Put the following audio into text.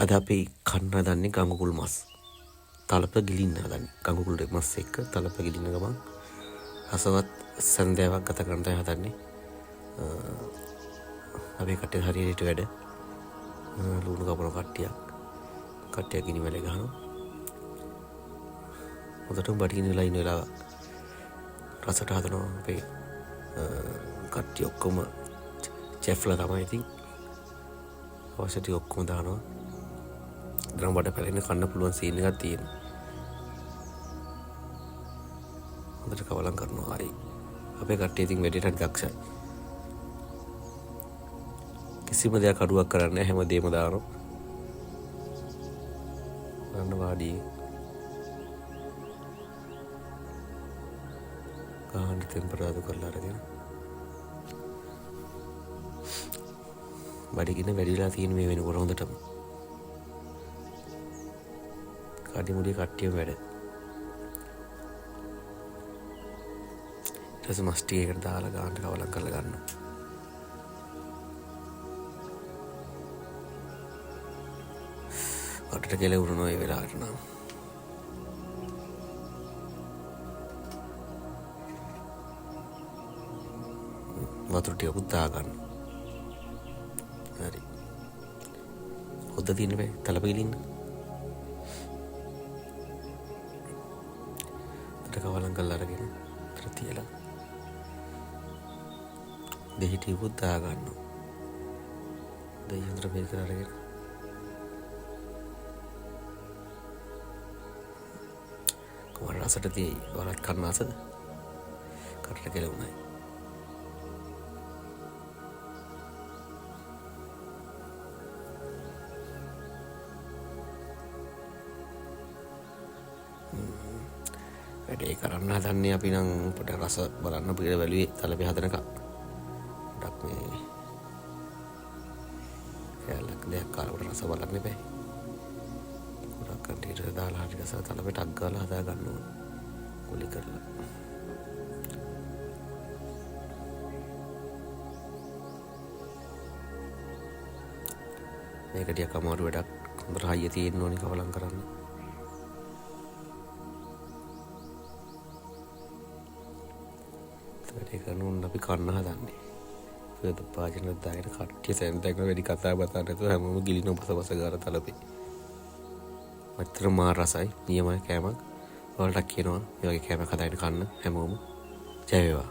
අද අපි කන්න හදන්නේ ගඟුකුල් මස්. තලප ගිලින්න හදන්නේ. ගඟුකුල් මස් එක්ක තලප ගිලින්න ගමන් රසවත් සන්ධ්‍යාවක් ගත කරන්න තමයි හදන්නේ. අපි කටේ හරියට වැඩ ලුණු කපන කට්ටියක් ගිනි වැලේ ගහනවා. හොඳටම බඩගිනි වෙලා ඉන්න වෙලාව රසට හදනවා අපේ කට්ටිය ඔක්කොම චෙෆ්ලා තමයි ඉතින් අවශ්‍ය ටික ඔක්කොම දානවා. දරම් බඩ පැලෙන්න කන්න පුළුවන් සීන් එකක් තියෙනවා. හොඳට කවලම් කරනවා. හරි. අපේ කට්ටිය ඉතින් වැඩේට දක්ෂයි. කිසිම දෙයක් අඩුවක් කරන්නේ නැහැ. හැමදේම දානවා. ගන්න වාඩි. ගාන ටෙම්පරාදු කරලා අරගෙන. බඩගින්න වැඩිලා තියෙන මේ වෙනකොට හොඳටම. කඩිමුඩි කට්ටියම වැඩ. ඊට පස්සේ මස් ටික එකට දාලා ගානට කවලම් කරලා ගන්නවා. කටට කෙල උරනවා ඒ වෙලාවට නම්. වතුර ටිකකුත් දා ගන්න. හරි. හොද්ද තියෙන බෑ තලප ගිලින්න. කවලම් කරලා අරගෙන අතර තියලා දෙහි ටිකකුත් දා ගන්නවා. දෙහි හොඳට මේක අරගෙන කොහොමද රසට තියෙයි. ඔයාලත් කන්න ආසද? කටට කෙලුණයි. වැඩේ කරන්න හදන්නේ අපි නම් පොඩ රස බලන්න පිළ බැලුවේ තලපේ හදනකම්. ඩක් මේ කැලක් දෙයක් කාලකට රස බලන්න එපා. ගොඩක් කන්ටියට දාලා හරි රස තලපේ ටක් ගාලා හදා ගන්න ඕන. කුලි කරලා. මේක ටිකක් අමාරු වැඩක්. හොඳට හයිය තියෙන්න ඕනි කවලම් කරන්න. කරනුන් අපි කන්න හදන්නේ. ඒත් පාජන දාගෙන කට්ටිය සෙන්ට් වැඩි කතා බතා නැතුව හැමෝම ගිලින බස ගාලා තලපේ. මත්තර මා රසයි නියමයි කෑමක්. ඔයාලට කියනවා මේ වගේ කෑමක් හදාගෙන කන්න හැමෝම. ජය වේවා.